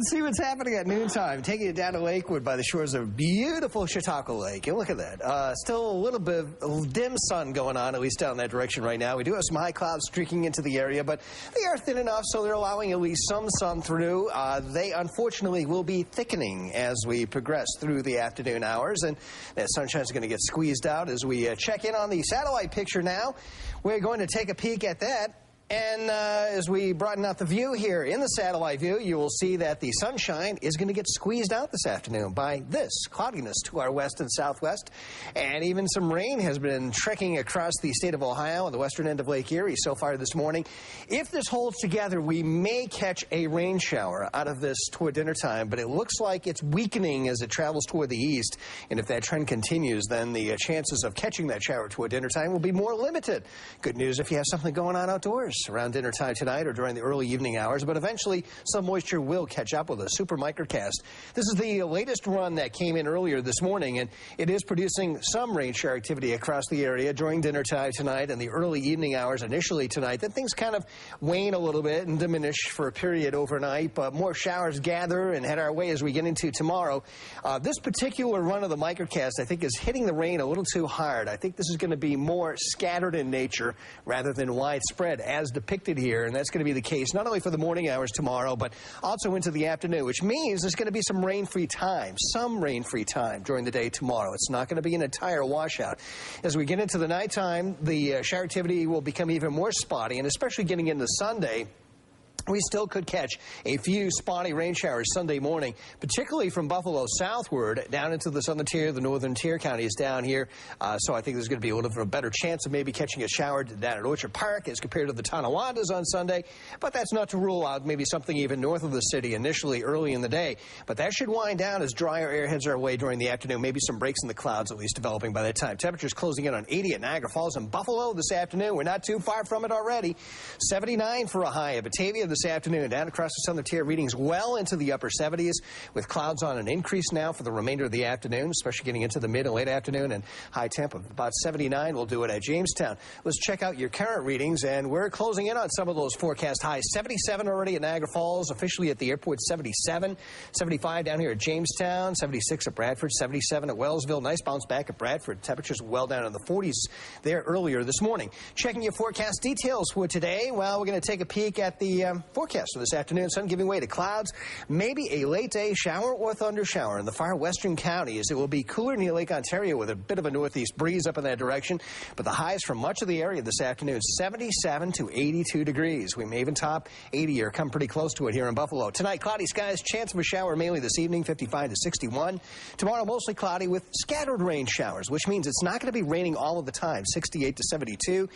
Let's see what's happening at noontime. Taking it down to Lakewood by the shores of beautiful Chautauqua Lake. And look at that. Still a little bit of dim sun going on, at least down that direction right now. We do have some high clouds streaking into the area, but they are thin enough, so they're allowing at least some sun through. They, unfortunately, will be thickening as we progress through the afternoon hours, and that sunshine is going to get squeezed out as we check in on the satellite picture now. We're going to take a peek at that. And as we broaden out the view here in the satellite view, you will see that the sunshine is going to get squeezed out this afternoon by this cloudiness to our west and southwest. And even some rain has been trekking across the state of Ohio and the western end of Lake Erie so far this morning. If this holds together, we may catch a rain shower out of this toward dinner time, but it looks like it's weakening as it travels toward the east. And if that trend continues, then the chances of catching that shower toward dinner time will be more limited. Good news if you have something going on outdoors around dinner time tonight or during the early evening hours, but eventually some moisture will catch up with a super microcast. This is the latest run that came in earlier this morning, and it is producing some rain shower activity across the area during dinner time tonight and the early evening hours initially tonight. Then things kind of wane a little bit and diminish for a period overnight, but more showers gather and head our way as we get into tomorrow. This particular run of the microcast, I think, is hitting the rain a little too hard. I think this is going to be more scattered in nature rather than widespread as depicted here, and that's going to be the case not only for the morning hours tomorrow, but also into the afternoon, which means there's going to be some rain-free time during the day tomorrow. It's not going to be an entire washout. As we get into the nighttime, the shower activity will become even more spotty, and especially getting into Sunday, we still could catch a few spotty rain showers Sunday morning, particularly from Buffalo southward down into the southern tier, the northern tier counties down here. So I think there's going to be a little bit of a better chance of maybe catching a shower down at Orchard Park as compared to the Tonawandas on Sunday. But that's not to rule out maybe something even north of the city initially early in the day. But that should wind down as drier air heads our way during the afternoon. Maybe some breaks in the clouds at least developing by that time. Temperatures closing in on 80 at Niagara Falls and Buffalo this afternoon. We're not too far from it already. 79 for a high at Batavia this afternoon. Down across the southern tier, readings well into the upper 70s with clouds on an increase now for the remainder of the afternoon, especially getting into the mid and late afternoon, and high temp of about 79. We'll do it at Jamestown. Let's check out your current readings, and we're closing in on some of those forecast highs. 77 already at Niagara Falls, officially at the airport 77, 75 down here at Jamestown, 76 at Bradford, 77 at Wellsville. Nice bounce back at Bradford. Temperatures well down in the 40s there earlier this morning. Checking your forecast details for today. Well, we're going to take a peek at the forecast for this afternoon. Sun giving way to clouds, maybe a late day shower or thunder shower in the far western counties. It will be cooler near Lake Ontario with a bit of a northeast breeze up in that direction, but the highs for much of the area this afternoon 77 to 82 degrees. We may even top 80 or come pretty close to it here in Buffalo. Tonight, cloudy skies, chance of a shower mainly this evening, 55 to 61. Tomorrow, mostly cloudy with scattered rain showers, which means it's not going to be raining all of the time, 68 to 72.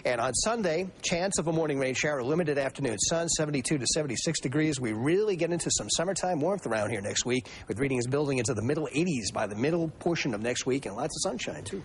And on Sunday, chance of a morning rain shower, limited afternoon sun, 72 to 76 degrees. We really get into some summertime warmth around here next week, with readings building into the middle 80s by the middle portion of next week and lots of sunshine, too.